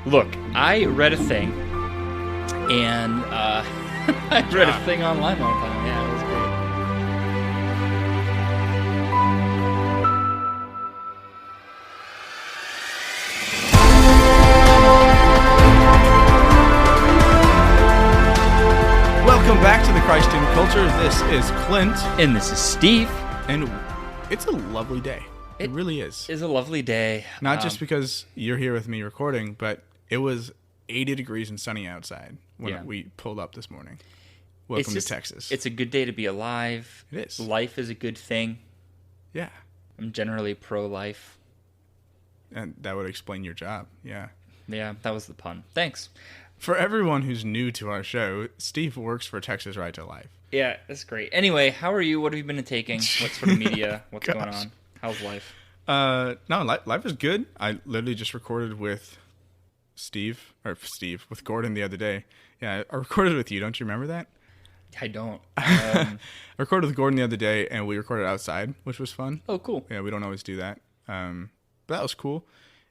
Look, I read a thing, and I read a thing online one time. Yeah, it was great. Welcome back to the Christ in Culture. This is Clint. And this is Steve. And it's a lovely day. It really is. It's a lovely day. Not just because you're here with me recording, but it was 80 degrees and sunny outside when we pulled up this morning. Welcome to Texas. It's a good day to be alive. It is. Life is a good thing. Yeah. I'm generally pro-life. And that would explain your job. Yeah. Yeah, that was the pun. Thanks. For everyone who's new to our show, Steve works for Texas Right to Life. Yeah, that's great. Anyway, how are you? What have you been taking? What sort of media? What's going on? How's life? Life is good. I literally just recorded with with Gordon the other day. Yeah, I recorded with you. Don't you remember that? I don't. I recorded with Gordon the other day, and we recorded outside, which was fun. Oh, cool. Yeah, we don't always do that. But that was cool.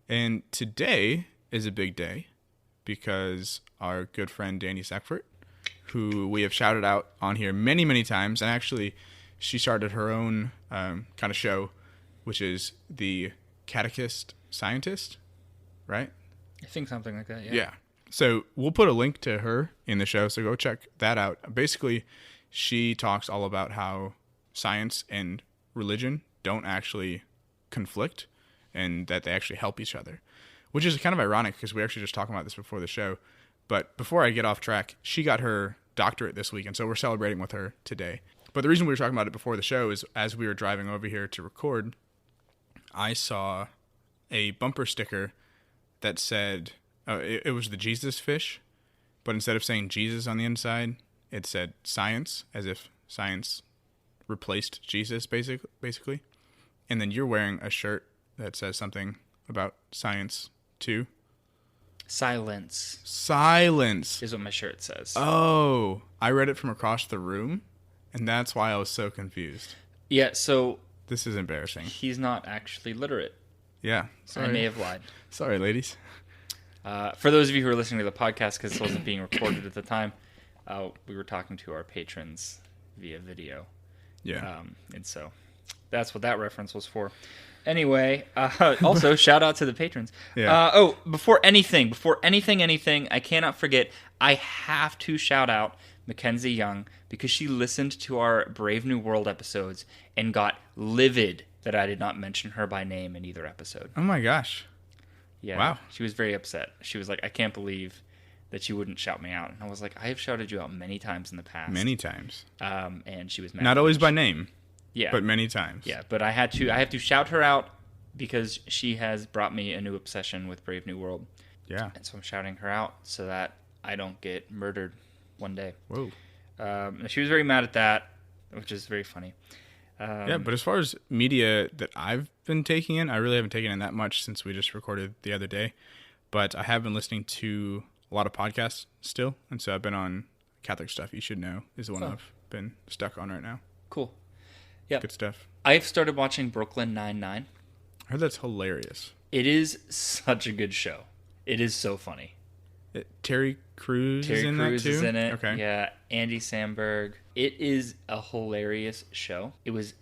And today is a big day because our good friend Danny Sackford, who we have shouted out on here many, many times, and actually she started her own kind of show, which is the Catechist Scientist, right? I think something like that, yeah. Yeah. So we'll put a link to her in the show, so go check that out. Basically, she talks all about how science and religion don't actually conflict and that they actually help each other, which is kind of ironic because we were actually just talking about this before the show. But before I get off track, she got her doctorate this week, and so we're celebrating with her today. But the reason we were talking about it before the show is as we were driving over here to record, I saw a bumper sticker that said, it was the Jesus fish, but instead of saying Jesus on the inside, it said science, as if science replaced Jesus, basically. And then you're wearing a shirt that says something about science, too. Silence is what my shirt says. Oh, I read it from across the room, and that's why I was so confused. Yeah, so... This is embarrassing. He's not actually literate. Yeah. Sorry. I may have lied. Sorry, ladies. For those of you who are listening to the podcast, because this wasn't being recorded at the time, we were talking to our patrons via video. Yeah. And so that's what that reference was for. Anyway, also, shout out to the patrons. Yeah. Before anything, I cannot forget, I have to shout out Mackenzie Young because she listened to our Brave New World episodes and got livid that I did not mention her by name in either episode. Oh my gosh. Yeah. Wow. She was very upset. She was like, I can't believe that you wouldn't shout me out. And I was like, I have shouted you out many times in the past. Many times. And she was mad. Not always by name. Yeah. But many times. Yeah, but I have to shout her out because she has brought me a new obsession with Brave New World. Yeah. And so I'm shouting her out so that I don't get murdered one day. Whoa. She was very mad at that, which is very funny. Yeah, but as far as media that I've been taking in, I really haven't taken in that much since we just recorded the other day. But I have been listening to a lot of podcasts still, and so I've been on Catholic Stuff You Should Know is the one I've been stuck on right now. Cool. Yeah. Good stuff. I've started watching Brooklyn Nine-Nine. I heard that's hilarious. It is such a good show. It is so funny. Terry Crews is in that too? is in it. Okay. Yeah, Andy Samberg. It is a hilarious show. It was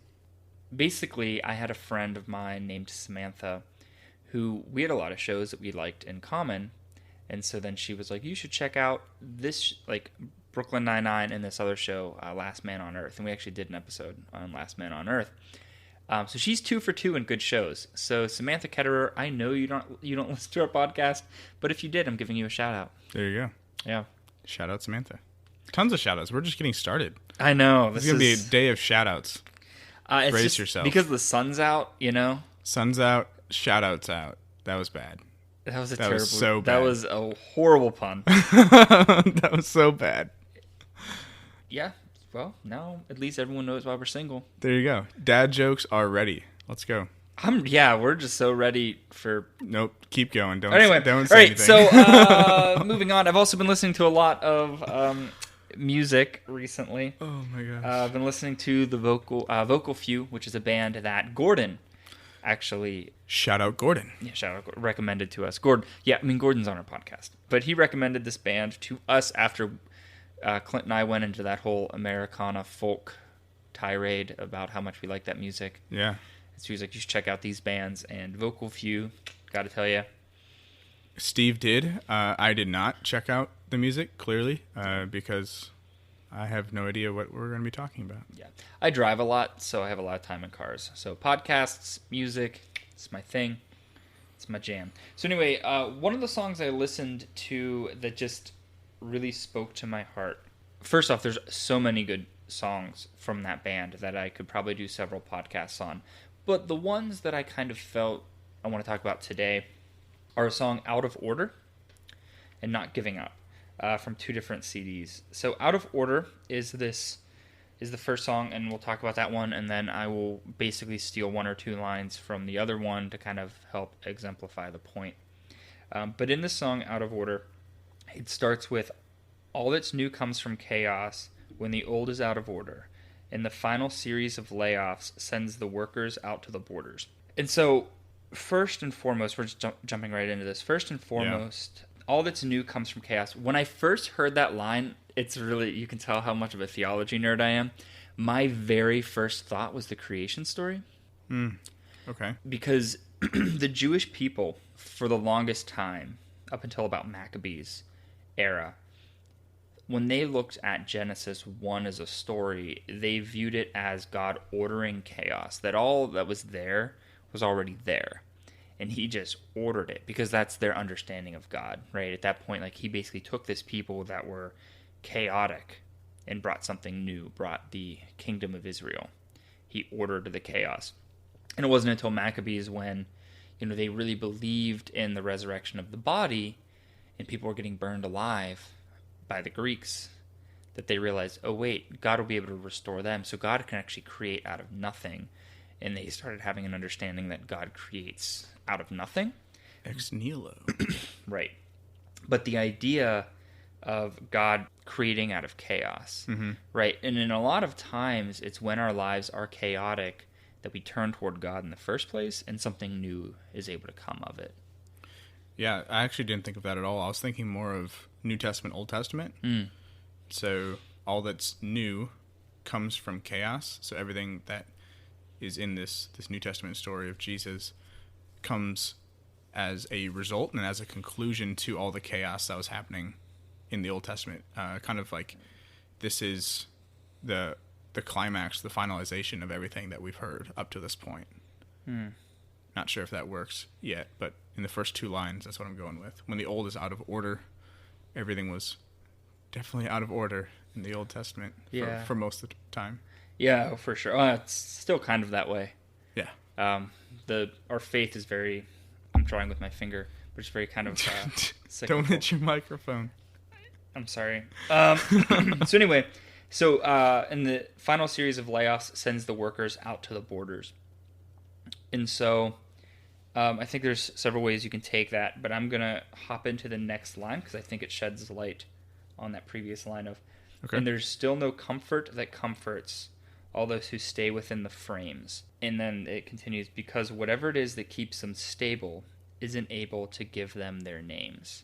basically, I had a friend of mine named Samantha who we had a lot of shows that we liked in common. And so then she was like, you should check out this, like, Brooklyn Nine-Nine and this other show, Last Man on Earth. And we actually did an episode on Last Man on Earth. So she's 2 for 2 in good shows. So Samantha Ketterer, I know you don't listen to our podcast, but if you did, I'm giving you a shout out. There you go. Yeah. Shout out Samantha. Tons of shout outs. We're just getting started. I know. This is going to be a day of shout outs. Brace yourself. Because the sun's out, you know? Sun's out, shout outs out. That was bad. That was terrible. Was so bad. That was a horrible pun. That was so bad. Yeah. Well, now at least everyone knows why we're single. There you go. Dad jokes are ready. Let's go. We're just so ready for... Nope. Keep going. Don't say anything. So moving on. I've also been listening to a lot of music recently. Oh my gosh. I've been listening to the Vocal Few, which is a band that Gordon actually... Shout out Gordon. Yeah, shout out, recommended to us. Gordon, yeah, I mean, Gordon's on our podcast. But he recommended this band to us after Clint and I went into that whole Americana folk tirade about how much we like that music. Yeah. So he was like, you should check out these bands. And Vocal Few, got to tell you. Steve did. I did not check out the music, clearly, because I have no idea what we're going to be talking about. Yeah. I drive a lot, so I have a lot of time in cars. So podcasts, music, it's my thing. It's my jam. So anyway, one of the songs I listened to that just really spoke to my heart. First off, there's so many good songs from that band that I could probably do several podcasts on. But the ones that I kind of felt I want to talk about today are a song Out of Order and Not Giving Up from two different CDs. So Out of Order is the first song, and we'll talk about that one, and then I will basically steal one or two lines from the other one to kind of help exemplify the point. But in the song Out of Order, it starts with, all that's new comes from chaos when the old is out of order, and the final series of layoffs sends the workers out to the borders. And so, first and foremost, we're just jumping right into this. First and foremost, all that's new comes from chaos. When I first heard that line, it's really, you can tell how much of a theology nerd I am. My very first thought was the creation story. Okay. Because the Jewish people, for the longest time, up until about Maccabees era, when they looked at Genesis 1 as a story, they viewed it as God ordering chaos, that all that was there was already there. And he just ordered it because that's their understanding of God, right? At that point, like, he basically took this people that were chaotic and brought something new, brought the kingdom of Israel. He ordered the chaos. And it wasn't until Maccabees when, they really believed in the resurrection of the body and people were getting burned alive by the Greeks that they realized, oh wait, God will be able to restore them. So God can actually create out of nothing. And they started having an understanding that God creates out of nothing. Ex nihilo. Right. But the idea of God creating out of chaos, right? And in a lot of times, it's when our lives are chaotic that we turn toward God in the first place, and something new is able to come of it. Yeah, I actually didn't think of that at all. I was thinking more of New Testament, Old Testament. So all that's new comes from chaos. So everything that is in this New Testament story of Jesus comes as a result and as a conclusion to all the chaos that was happening in the Old Testament. Kind of like this is the climax, the finalization of everything that we've heard up to this point. Not sure if that works yet, but in the first two lines, that's what I'm going with. When the old is out of order, everything was definitely out of order in the Old Testament for most of the time. Yeah, for sure. It's still kind of that way. Yeah. Our faith is very, I'm drawing with my finger, but it's very kind of cyclical. Don't hit your microphone. I'm sorry. So anyway, in the final series of layoffs sends the workers out to the borders. And so I think there's several ways you can take that, but I'm going to hop into the next line because I think it sheds light on that previous line of, and there's still no comfort that comforts all those who stay within the frames. And then it continues, because whatever it is that keeps them stable isn't able to give them their names.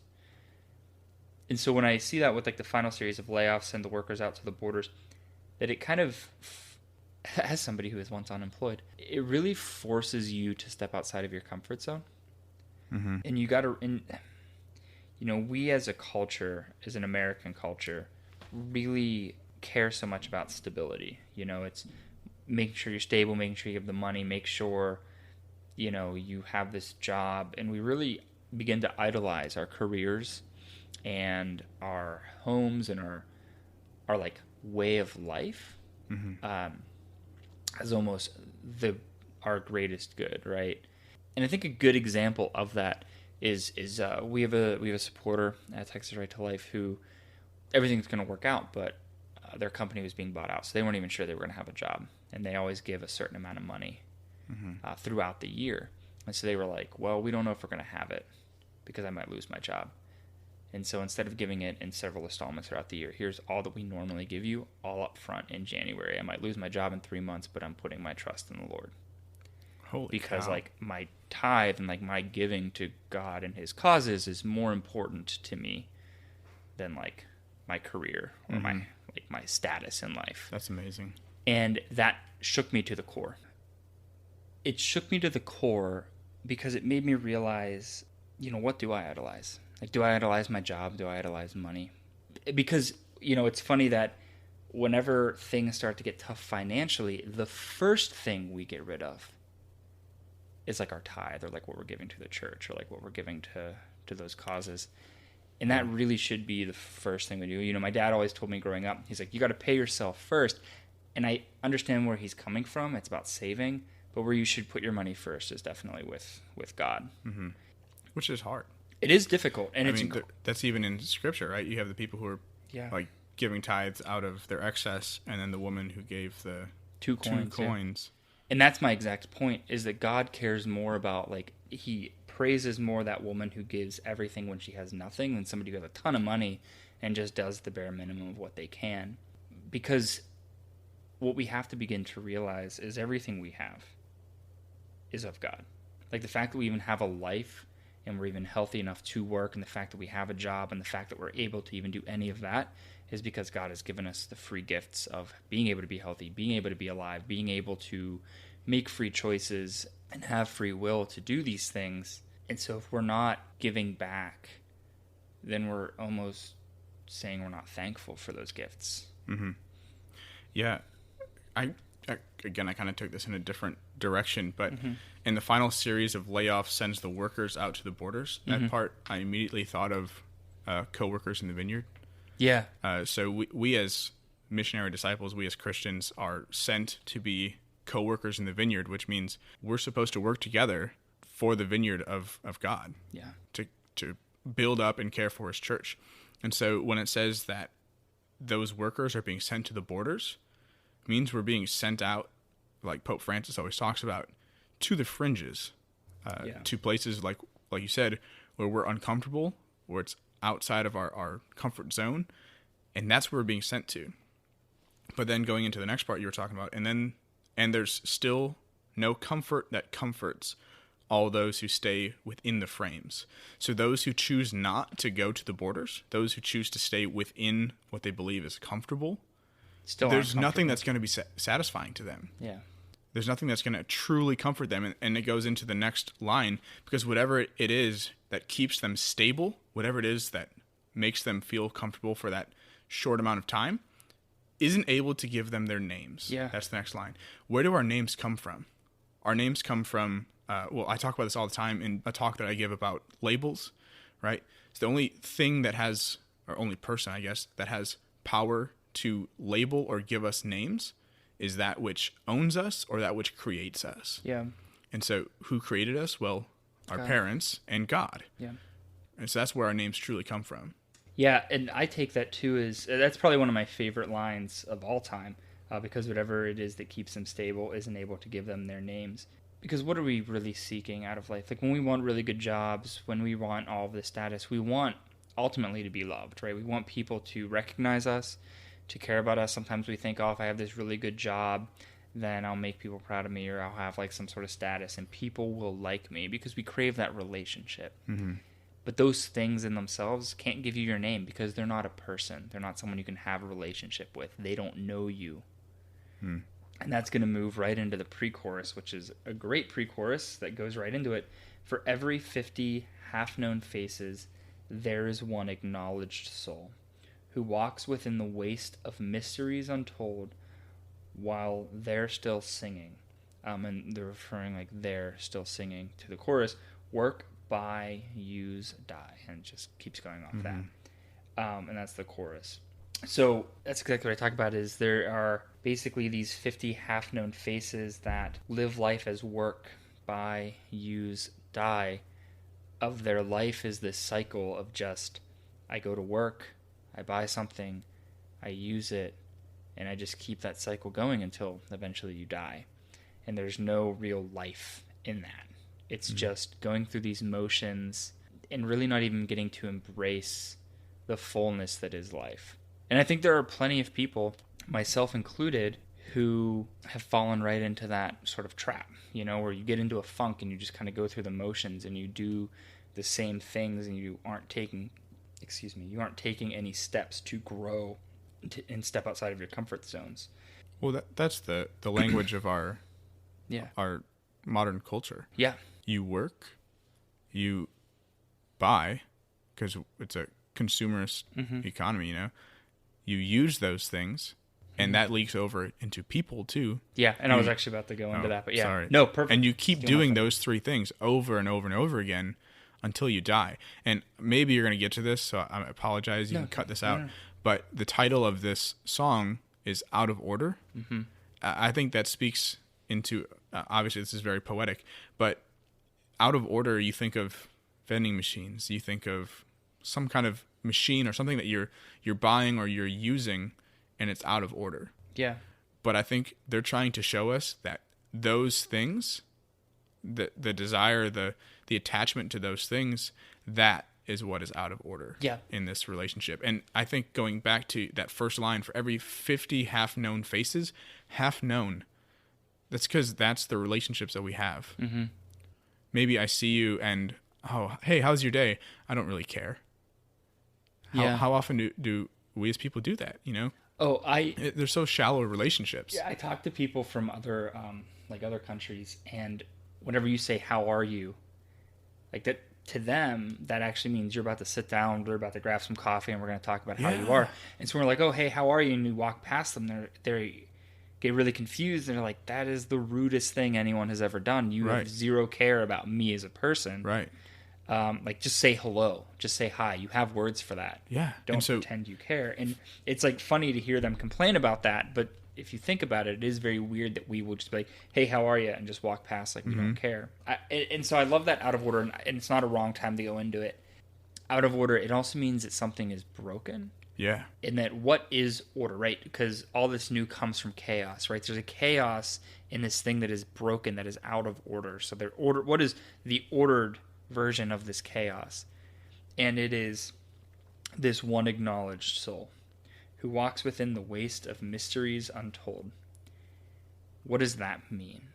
And so when I see that with like the final series of layoffs, send the workers out to the borders, that it kind of, as somebody who is once unemployed, it really forces you to step outside of your comfort zone. And you got to, we as a culture, as an American culture, really care so much about stability. It's making sure you're stable, making sure you have the money, make sure, you have this job. And we really begin to idolize our careers and our homes and our like way of life as almost our greatest good, right? And I think a good example of that is we have a supporter at Texas Right to Life who everything's going to work out, but their company was being bought out, so they weren't even sure they were going to have a job, and they always give a certain amount of money throughout the year. And so they were like, well, we don't know if we're going to have it because I might lose my job. And so instead of giving it in several installments throughout the year, here's all that we normally give you all up front in January. I might lose my job in 3 months, but I'm putting my trust in the Lord. Holy because cow. like my tithe and like my giving to God and his causes is more important to me than like my career or my status in life. That's amazing. And that shook me to the core. It shook me to the core because it made me realize, what do I idolize? Like, do I idolize my job? Do I idolize money? Because, it's funny that whenever things start to get tough financially, the first thing we get rid of is like our tithe or like what we're giving to the church or like what we're giving to those causes. And that really should be the first thing we do. My dad always told me growing up, he's like, you got to pay yourself first. And I understand where he's coming from. It's about saving. But where you should put your money first is definitely with God. Mm-hmm. Which is hard. It is difficult. And that's even in Scripture, right? You have the people who are like giving tithes out of their excess, and then the woman who gave the two coins. And that's my exact point, is that God cares more about, like, he praises more that woman who gives everything when she has nothing than somebody who has a ton of money and just does the bare minimum of what they can. Because what we have to begin to realize is everything we have is of God. Like the fact that we even have a life and we're even healthy enough to work, and the fact that we have a job, and the fact that we're able to even do any of that is because God has given us the free gifts of being able to be healthy, being able to be alive, being able to make free choices and have free will to do these things. And so if we're not giving back, then we're almost saying we're not thankful for those gifts. Mm-hmm. Yeah. I kind of took this in a different direction, but in the final series of Layoff Sends the Workers Out to the Borders, that part I immediately thought of co-workers in the vineyard. Yeah. So we as missionary disciples, we as Christians are sent to be co-workers in the vineyard, which means we're supposed to work together for the vineyard of God. Yeah. To build up and care for his church. And so when it says that those workers are being sent to the borders, it means we're being sent out, like Pope Francis always talks about, to the fringes, to places like you said, where we're uncomfortable, where it's outside of our comfort zone, and that's where we're being sent to. But then going into the next part you were talking about, and there's still no comfort that comforts all those who stay within the frames. So those who choose not to go to the borders, those who choose to stay within what they believe is comfortable, there's nothing that's going to be satisfying to them. Yeah. There's nothing that's going to truly comfort them. And it goes into the next line, because whatever it is that keeps them stable, whatever it is that makes them feel comfortable for that short amount of time, isn't able to give them their names. Yeah. That's the next line. Where do our names come from? Our names come from, I talk about this all the time in a talk that I give about labels, right? It's the only thing that has, or only person, I guess, that has power to label or give us names is that which owns us or that which creates us. Yeah. And so who created us? Well, our parents and God. Yeah. And so that's where our names truly come from. Yeah, and I take that too as that's probably one of my favorite lines of all time, because whatever it is that keeps them stable isn't able to give them their names. Because what are we really seeking out of life? Like when we want really good jobs, when we want all of this status, we want ultimately to be loved, right? We want people to recognize us, to care about us. Sometimes we think, oh, if I have this really good job, then I'll make people proud of me, or I'll have like some sort of status and people will like me, because we crave that relationship. Mm-hmm. But those things in themselves can't give you your name because they're not a person. They're not someone you can have a relationship with. They don't know you. And that's going to move right into the pre-chorus, which is a great pre-chorus that goes right into it. For every 50 half-known faces, there is one acknowledged soul who walks within the waste of mysteries untold while they're still singing. And they're referring like they're still singing to the chorus. Work, buy, use, die. And it just keeps going off that. And that's the chorus. So that's exactly what I talk about, is there are basically these 50 half-known faces that live life as work, buy, use, die. Of their life is this cycle of just, I go to work, I buy something, I use it, and I just keep that cycle going until eventually you die. And there's no real life in that. It's just going through these motions and really not even getting to embrace the fullness that is life. And I think there are plenty of people, myself included, who have fallen right into that sort of trap, where you get into a funk and you just kind of go through the motions and you do the same things and you aren't taking any steps to grow and step outside of your comfort zones. Well, that's the language of our modern culture. Yeah. You work, you buy, because it's a consumerist economy, you use those things, and that leaks over into people too. Yeah, and I was actually about to go into that, but yeah. Sorry. No, perfect. And you keep doing those three things over and over and over again until you die. And maybe you're going to get to this, so I apologize. You can cut this out. No. But the title of this song is Out of Order. Mm-hmm. I think that speaks into, obviously this is very poetic, but out of order, you think of vending machines. You think of some kind of machine or something that you're buying or you're using, and it's out of order. Yeah. But I think they're trying to show us that those things, the desire, the attachment to those things, that is what is out of order in this relationship. And I think going back to that first line, for every 50 half-known faces, half-known, that's because that's the relationships that we have. Mm-hmm. Maybe I see you and, oh, hey, how's your day? I don't really care. How often do we as people do that, Oh, they're so shallow relationships. Yeah, I talk to people from other other countries, and whenever you say "How are you," like that to them, that actually means you're about to sit down, we're about to grab some coffee, and we're going to talk about how you are. And so we're like, "Oh, hey, how are you?" And we walk past them, they get really confused, and they're like, "That is the rudest thing anyone has ever done. You have zero care about me as a person." Right. Just say hello, just say hi. You have words for that. Yeah. Don't pretend you care. And it's like funny to hear them complain about that, but if you think about it, it is very weird that we will just be like, "Hey, how are you?" and just walk past like we don't care. And so I love that out of order, and it's not a wrong time to go into it. Out of order, it also means that something is broken. Yeah. And that what is order, right? Because all this new comes from chaos, right? There's a chaos in this thing that is broken, that is out of order. So what is the ordered version of this chaos? And it is this one acknowledged soul who walks within the waste of mysteries untold. What does that mean?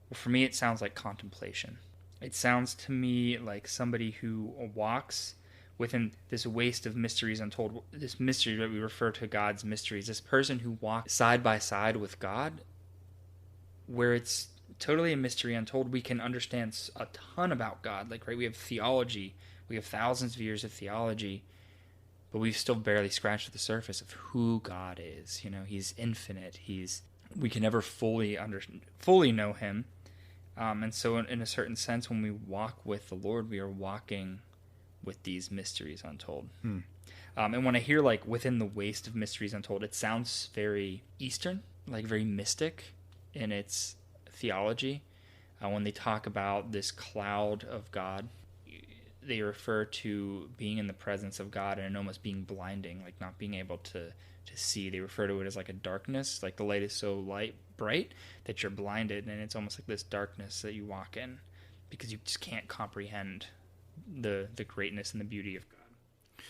Well, for me, it sounds like contemplation. It sounds to me like somebody who walks within this waste of mysteries untold, this mystery that we refer to God's mysteries, this person who walks side by side with God, where it's totally a mystery untold. We can understand a ton about God. We have theology. We have thousands of years of theology, but we've still barely scratched the surface of who God is. He's infinite. We can never fully know him. And so in a certain sense, when we walk with the Lord, we are walking with these mysteries untold. And when I hear within the waste of mysteries untold, it sounds very Eastern, very mystic in its theology. When they talk about this cloud of God, they refer to being in the presence of God and almost being blinding, not being able to see. They refer to it as a darkness, the light is so bright that you're blinded, and it's almost like this darkness that you walk in because you just can't comprehend the greatness and the beauty of God.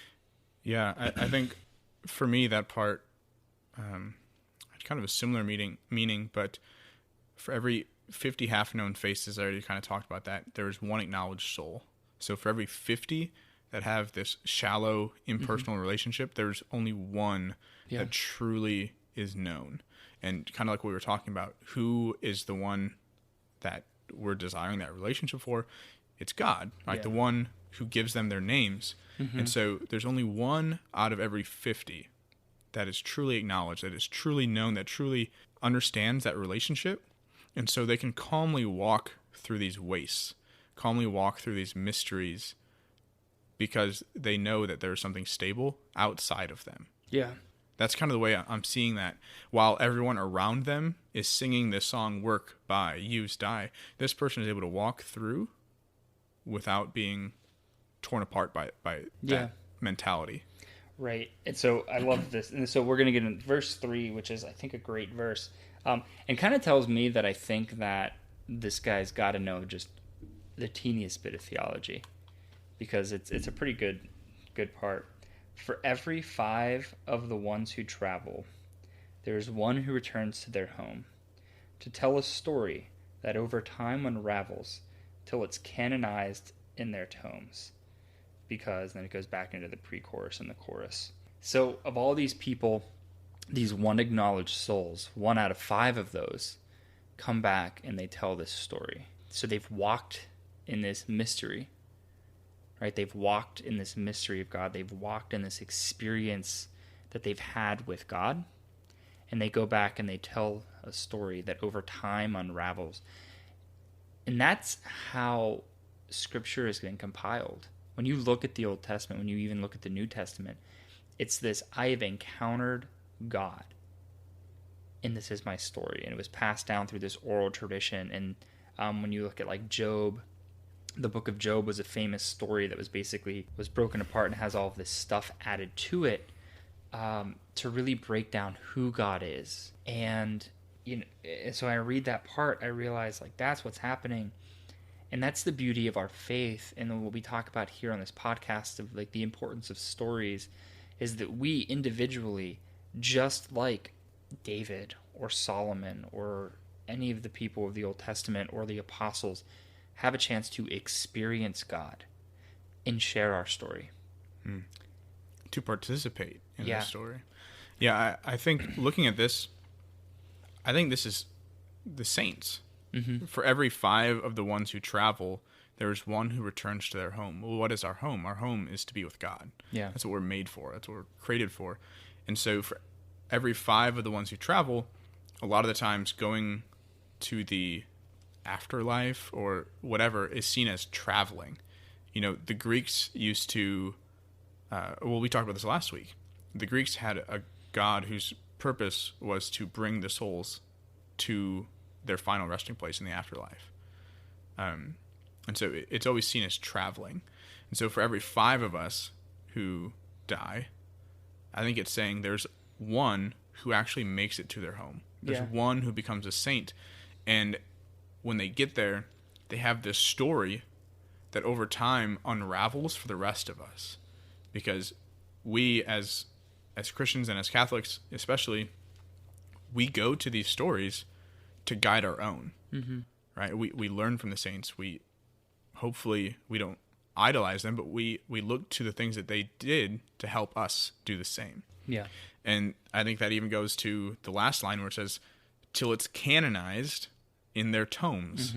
Yeah, I think for me that part had kind of a similar meaning, but for every 50 half-known faces, I already kind of talked about that, there's one acknowledged soul. So for every 50 that have this shallow, impersonal relationship, there's only one that truly is known. And kind of like what we were talking about, who is the one that we're desiring that relationship for? It's God, right? The one who gives them their names. And so there's only one out of every 50 that is truly acknowledged, that is truly known, that truly understands that relationship. And so they can calmly walk through these wastes, calmly walk through these mysteries, because they know that there's something stable outside of them. Yeah. That's kind of the way I'm seeing that. While everyone around them is singing this song, Work, Buy, Use, Die, this person is able to walk through without being torn apart by that mentality. Right. And so I love this. And so we're going to get in verse 3, which is, I think, a great verse. And kind of tells me that I think that this guy's got to know just the teeniest bit of theology, because it's a pretty good part. For every 5 of the ones who travel, there is one who returns to their home to tell a story that over time unravels till it's canonized in their tomes. Because then it goes back into the pre-chorus and the chorus. So of all these people, these one acknowledged souls, 1 out of 5 of those come back and they tell this story. So they've walked in this mystery, right? They've walked in this mystery of God. They've walked in this experience that they've had with God. And they go back and they tell a story that over time unravels. And that's how Scripture has been compiled. When you look at the Old Testament, when you even look at the New Testament, it's this, I have encountered God, and this is my story. And it was passed down through this oral tradition. And when you look at like Job, the book of Job was a famous story that was broken apart and has all of this stuff added to it to really break down who God is. And so I read that part, I realize like that's what's happening. And that's the beauty of our faith, and what we talk about here on this podcast of like the importance of stories, is that we individually, just like David or Solomon or any of the people of the Old Testament or the apostles, have a chance to experience God and share our story. To participate in Yeah. the story. Yeah, I think looking at this, I think this is the saints. Mm-hmm. For every 5 of the ones who travel, there is one who returns to their home. Well, what is our home? Our home is to be with God. Yeah. That's what we're made for. That's what we're created for. And so for every 5 of the ones who travel, a lot of the times going to the afterlife or whatever is seen as traveling. The Greeks used to, we talked about this last week. The Greeks had a god whose purpose was to bring the souls to their final resting place in the afterlife. And so it's always seen as traveling. And so for every 5 of us who die, I think it's saying there's one who actually makes it to their home. There's one who becomes a saint. And when they get there, they have this story that over time unravels for the rest of us. Because we as Christians and as Catholics especially, we go to these stories to guide our own, right? We learn from the saints. Hopefully we don't idolize them, but we look to the things that they did to help us do the same. Yeah. And I think that even goes to the last line where it says, till it's canonized in their tomes.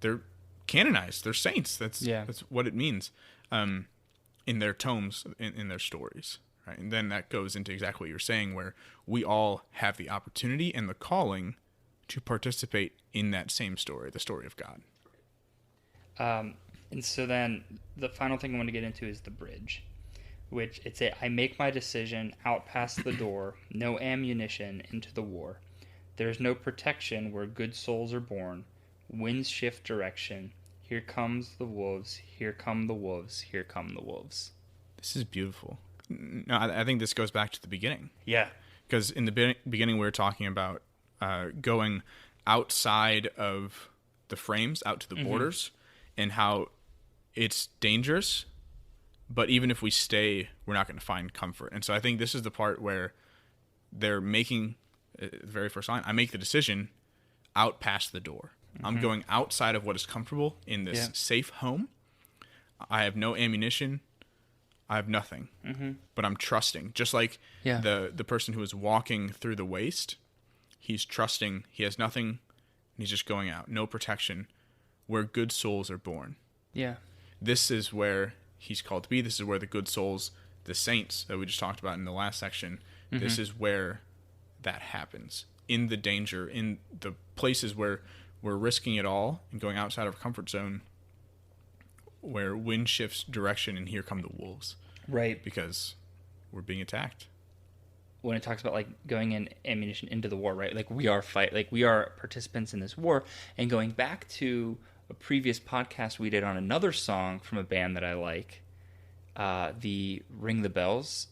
They're canonized. They're saints. That's what it means. In their tomes, in their stories. Right? And then that goes into exactly what you're saying, where we all have the opportunity and the calling to participate in that same story, the story of God. And so then the final thing I want to get into is the bridge, which I make my decision out past the door, no ammunition into the war. There's no protection where good souls are born. Winds shift direction. Here comes the wolves. Here come the wolves. Here come the wolves. This is beautiful. No, I think this goes back to the beginning. Yeah. Because in the beginning, we were talking about going outside of the frames, out to the borders, and how it's dangerous. But even if we stay, we're not going to find comfort. And so I think this is the part where they're making the very first line. I make the decision out past the door. I'm going outside of what is comfortable in this safe home. I have no ammunition. I have nothing, but I'm trusting. Just like the person who is walking through the waste, he's trusting. He has nothing, and he's just going out. No protection, where good souls are born. Yeah. This is where he's called to be. This is where the good souls, the saints that we just talked about in the last section, this is where that happens. In the danger, in the places where we're risking it all and going outside of our comfort zone, where wind shifts direction and here come the wolves. Right. Because we're being attacked. When it talks about like going in ammunition into the war, right? Like we are we are participants in this war. And going back to a previous podcast we did on another song from a band that I like, the Ring the Bells.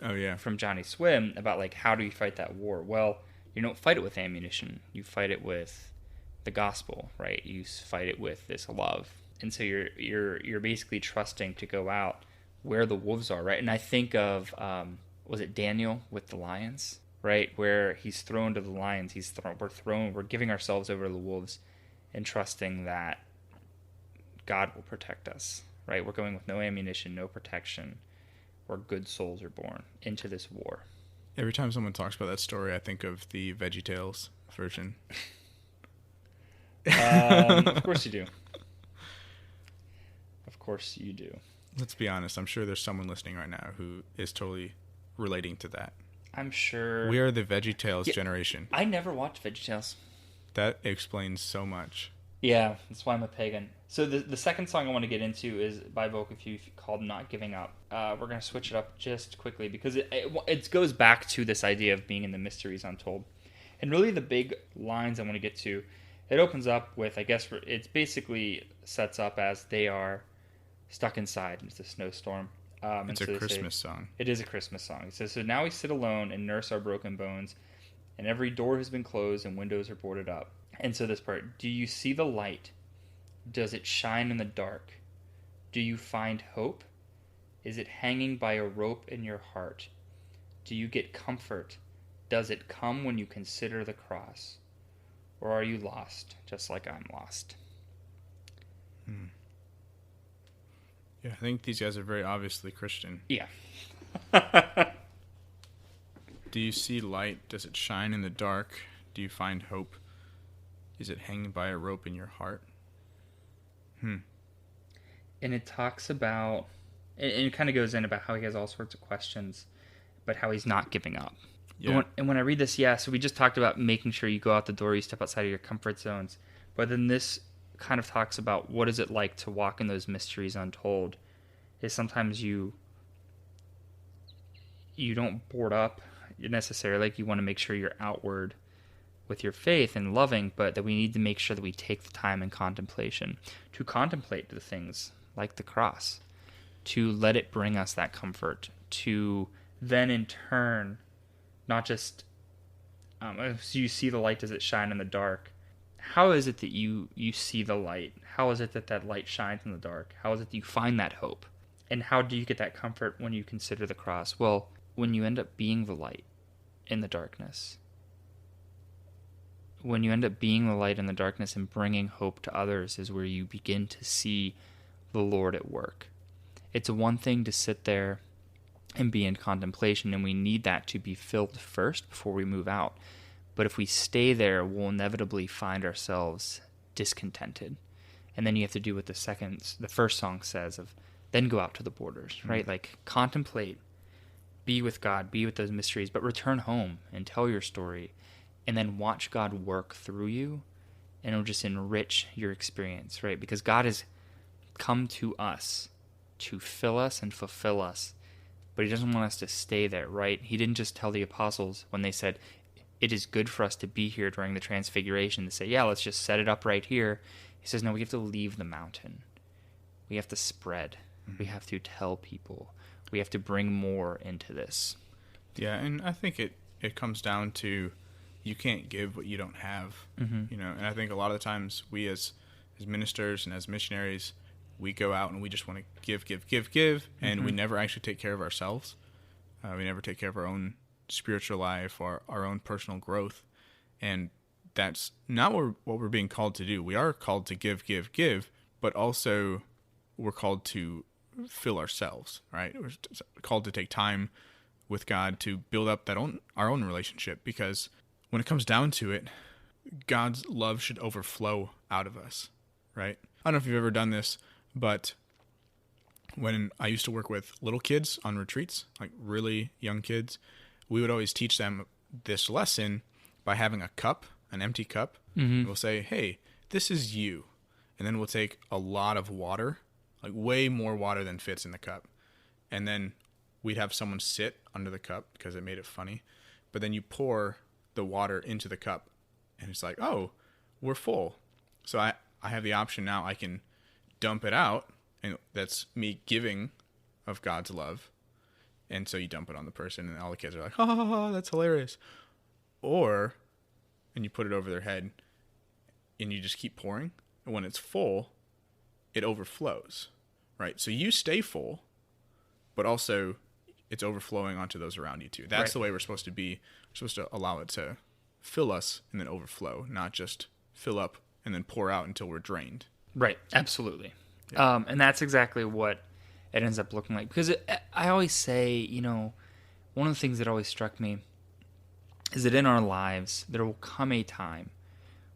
Oh yeah. From Johnnyswim, about like how do you fight that war? Well, you don't fight it with ammunition. You fight it with the gospel, right? You fight it with this love. And so you're basically trusting to go out where the wolves are, right? And I think of was it Daniel with the lions? right? Where he's thrown to the lions, we're giving ourselves over to the wolves and trusting that God will protect us, right? We're going with no ammunition, no protection, where good souls are born into this war. Every time someone talks about that story, I think of the VeggieTales version. Of course you do. Of course you do. Let's be honest. I'm sure there's someone listening right now who is totally relating to that. I'm sure. We are the VeggieTales generation. I never watched VeggieTales. That explains so much. Yeah, that's why I'm a pagan. So the second song I want to get into is by Vocal Few called Not Giving Up. We're going to switch it up just quickly because it goes back to this idea of being in the mysteries untold. And really the big lines I want to get to, it opens up with, I guess, it's basically sets up as they are stuck inside. It's a snowstorm. It's a Christmas song. It is a Christmas song. It says, so now we sit alone and nurse our broken bones, and every door has been closed and windows are boarded up. And so this part, do you see the light? Does it shine in the dark? Do you find hope? Is it hanging by a rope in your heart? Do you get comfort? Does it come when you consider the cross? Or are you lost, just like I'm lost? Yeah, I think these guys are very obviously Christian. Yeah. Do you see light? Does it shine in the dark? Do you find hope? Is it hanging by a rope in your heart? And it talks about, and it kind of goes in about how he has all sorts of questions, but how he's not giving up. Yeah. And when I read this, so we just talked about making sure you go out the door, you step outside of your comfort zones. But then this kind of talks about what is it like to walk in those mysteries untold. Is sometimes you don't board up necessarily, like you want to make sure you're outward with your faith and loving, but that we need to make sure that we take the time in contemplation to contemplate the things like the cross, to let it bring us that comfort, to then in turn, not just as you see the light, does it shine in the dark? How is it that you see the light? How is it that light shines in the dark? How is it that you find that hope? And how do you get that comfort when you consider the cross? Well, when you end up being the light in the darkness. When you end up being the light in the darkness and bringing hope to others is where you begin to see the Lord at work. It's one thing to sit there and be in contemplation, and we need that to be filled first before we move out. But if we stay there, we'll inevitably find ourselves discontented. And then you have to do what the first song says of, then go out to the borders, right? Like contemplate, be with God, be with those mysteries, but return home and tell your story. And then watch God work through you, and it'll just enrich your experience, right? Because God has come to us to fill us and fulfill us, but he doesn't want us to stay there, right? He didn't just tell the apostles when they said, it is good for us to be here during the transfiguration, to say, yeah, let's just set it up right here. He says, no, we have to leave the mountain. We have to spread. We have to tell people. We have to bring more into this. Yeah, and I think it comes down to you can't give what you don't have, you know. And I think a lot of the times we as ministers and as missionaries, we go out and we just want to give, and we never actually take care of ourselves. We never take care of our own spiritual life or our own personal growth, and that's not what we're being called to do. We are called to give, but also we're called to fill ourselves, right? We're called to take time with God to build up our own relationship, because when it comes down to it, God's love should overflow out of us, right? I don't know if you've ever done this, but when I used to work with little kids on retreats, like really young kids, we would always teach them this lesson by having a cup, an empty cup. And we'll say, hey, this is you. And then we'll take a lot of water, like way more water than fits in the cup. And then we'd have someone sit under the cup because it made it funny. But then you pour the water into the cup, and it's like, oh, we're full. So I have the option now. I can dump it out, and that's me giving of God's love. And so you dump it on the person, and all the kids are like, oh, that's hilarious. And you put it over their head, and you just keep pouring. And when it's full, it overflows, right? So you stay full, but also it's overflowing onto those around you too. That's the way we're supposed to be. We're supposed to allow it to fill us and then overflow, not just fill up and then pour out until we're drained. Right. Absolutely. Yeah. And that's exactly what it ends up looking like. Because I always say, you know, one of the things that always struck me is that in our lives, there will come a time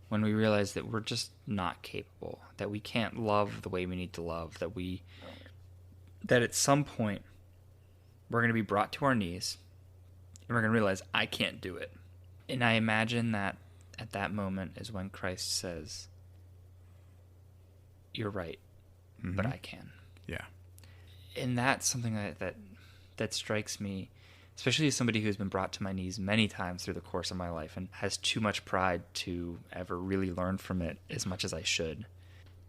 when we realize that we're just not capable, that we can't love the way we need to love, that at some point we're going to be brought to our knees and we're going to realize I can't do it. And I imagine that at that moment is when Christ says, you're right, but I can. Yeah. And that's something that strikes me, especially as somebody who's been brought to my knees many times through the course of my life and has too much pride to ever really learn from it as much as I should,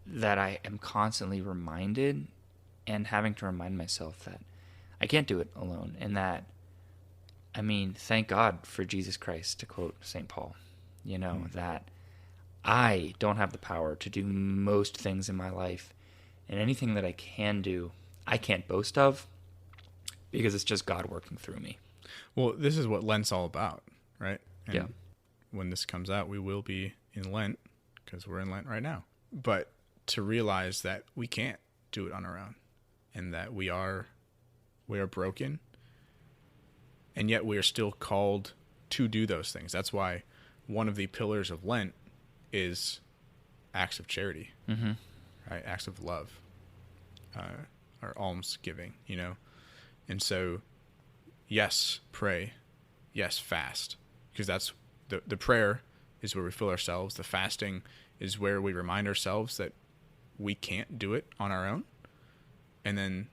that I am constantly reminded and having to remind myself that I can't do it alone. And that, I mean, thank God for Jesus Christ, to quote St. Paul, you know, that I don't have the power to do most things in my life, and anything that I can do, I can't boast of, because it's just God working through me. Well, this is what Lent's all about, right? And yeah. When this comes out, we will be in Lent, because we're in Lent right now. But to realize that we can't do it on our own, and that we are broken, and yet we are still called to do those things. That's why one of the pillars of Lent is acts of charity, right? Acts of love, or almsgiving, you know? And so, yes, pray. Yes, fast. Because that's the prayer is where we fill ourselves. The fasting is where we remind ourselves that we can't do it on our own. And then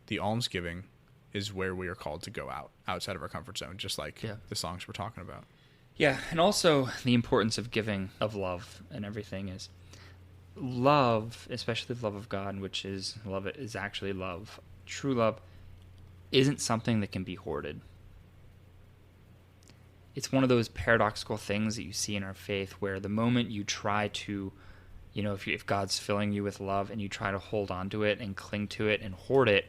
the almsgiving is where we are called to go outside of our comfort zone, just like the songs we're talking about. Yeah, and also the importance of giving, of love and everything is love, especially the love of God, which is love is actually love. True love isn't something that can be hoarded. It's one of those paradoxical things that you see in our faith where the moment you try to, you know, if God's filling you with love and you try to hold on to it and cling to it and hoard it,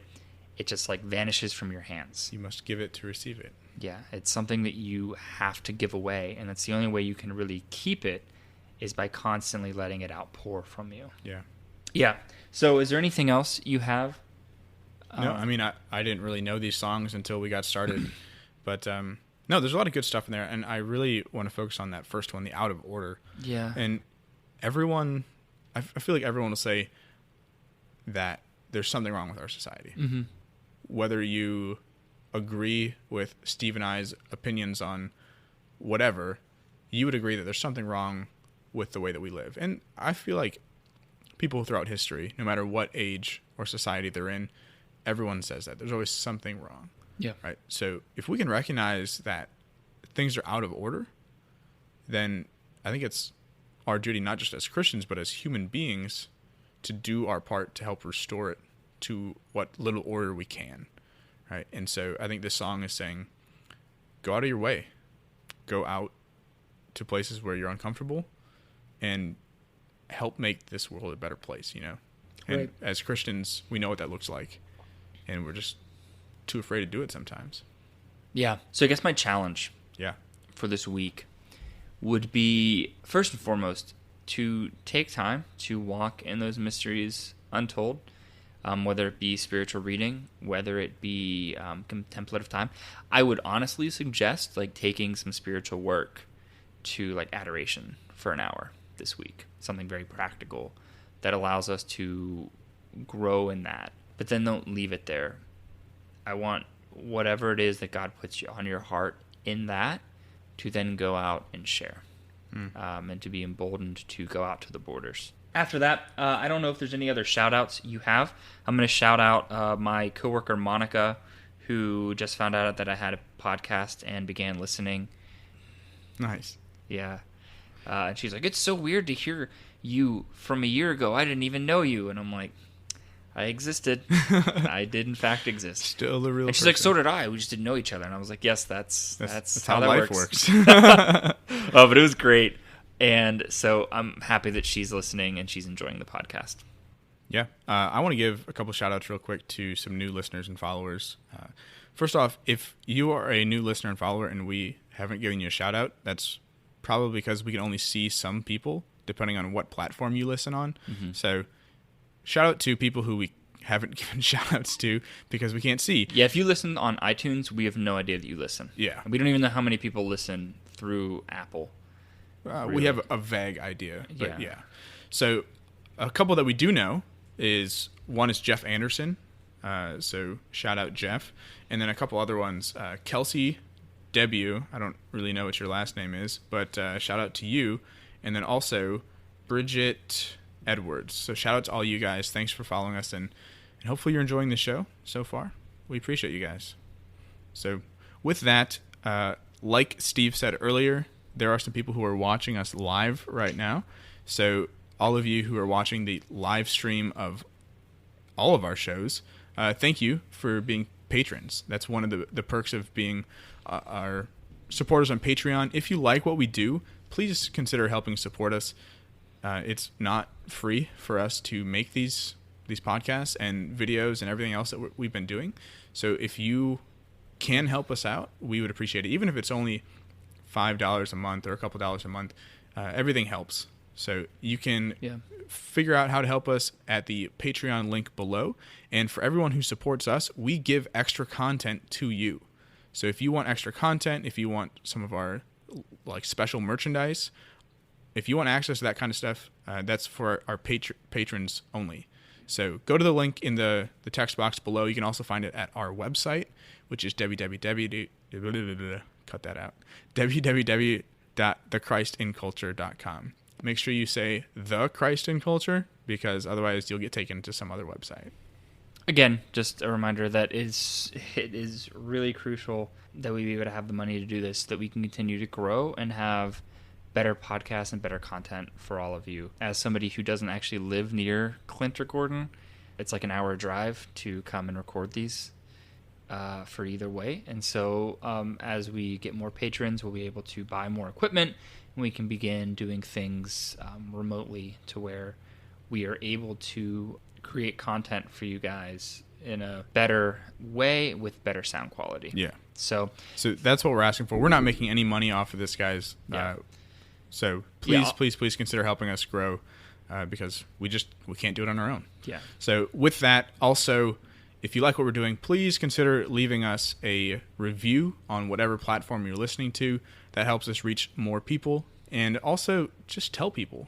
it just like vanishes from your hands. You must give it to receive it. Yeah, it's something that you have to give away, and that's the only way you can really keep it is by constantly letting it outpour from you. Yeah. Yeah. So is there anything else you have? No, I mean, I didn't really know these songs until we got started. But, no, there's a lot of good stuff in there, and I really want to focus on that first one, the Out of Order. Yeah. And everyone, I feel like everyone will say that there's something wrong with our society. Mm-hmm. Whether you agree with Steve and I's opinions on whatever, you would agree that there's something wrong with the way that we live. And I feel like people throughout history, no matter what age or society they're in, everyone says that. There's always something wrong. Yeah. Right? So if we can recognize that things are out of order, then I think it's our duty, not just as Christians, but as human beings, to do our part to help restore it to what little order we can. Right? And so I think this song is saying, go out of your way. Go out to places where you're uncomfortable and help make this world a better place, you know? And right. As Christians, we know what that looks like. And we're just too afraid to do it sometimes. Yeah. So I guess my challenge for this week would be, first and foremost, to take time to walk in those mysteries untold. Whether it be spiritual reading, whether it be contemplative time. I would honestly suggest like taking some spiritual work to like adoration for an hour this week. Something very practical that allows us to grow in that. But then don't leave it there. I want whatever it is that God puts on your heart in that to then go out and share. And to be emboldened to go out to the borders. After that, I don't know if there's any other shout-outs you have. I'm going to shout out my coworker, Monica, who just found out that I had a podcast and began listening. Nice. Yeah. And she's like, it's so weird to hear you from a year ago. I didn't even know you. And I'm like, I existed. I did, in fact, exist. Still the real And she's person. like, so did I. We just didn't know each other. And I was like, yes, that's how that life works. works. But it was great. And so I'm happy that she's listening and she's enjoying the podcast. Yeah. I want to give a couple shout outs real quick to some new listeners and followers. First off, if you are a new listener and follower and we haven't given you a shout out, that's probably because we can only see some people depending on what platform you listen on. Mm-hmm. So shout out to people who we haven't given shout outs to because we can't see. Yeah, if you listen on iTunes, we have no idea that you listen. Yeah. We don't even know how many people listen through Apple. Really. We have a vague idea. But yeah. So a couple that we do know is one is Jeff Anderson. So shout out Jeff. And then a couple other ones. Kelsey Debut. I don't really know what your last name is, but shout out to you. And then also Bridget Edwards. So shout out to all you guys. Thanks for following us, and hopefully you're enjoying the show so far. We appreciate you guys. So with that, like Steve said earlier, there are some people who are watching us live right now. So all of you who are watching the live stream of all of our shows, thank you for being patrons. That's one of the perks of being our supporters on Patreon. If you like what we do, please consider helping support us. It's not free for us to make these podcasts and videos and everything else that we've been doing. So if you can help us out, we would appreciate it. Even if it's only $5 a month or a couple dollars a month, everything helps. So you can figure out how to help us at the Patreon link below. And for everyone who supports us, we give extra content to you. So if you want extra content, if you want some of our like special merchandise, if you want access to that kind of stuff, that's for our patrons only. So go to the link in the text box below. You can also find it at our website, which is www.thechristinculture.com. Make sure you say The Christ in Culture, because otherwise you'll get taken to some other website. Again, just a reminder that it is really crucial that we be able to have the money to do this, that we can continue to grow and have better podcasts and better content for all of you. As somebody who doesn't actually live near Clint or Gordon, it's like an hour drive to come and record these for either way. And so as we get more patrons, we'll be able to buy more equipment, and we can begin doing things remotely to where we are able to create content for you guys in a better way with better sound quality. Yeah. So that's what we're asking for. We're not making any money off of this, guys. So please consider helping us grow because we can't do it on our own. Yeah. So with that, also, if you like what we're doing, please consider leaving us a review on whatever platform you're listening to. That helps us reach more people. And also, just tell people.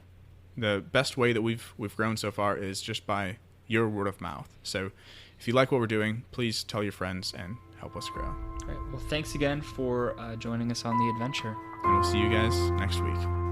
The best way that we've grown so far is just by your word of mouth. So if you like what we're doing, please tell your friends and help us grow. All right. Well, thanks again for joining us on the adventure. And we'll see you guys next week.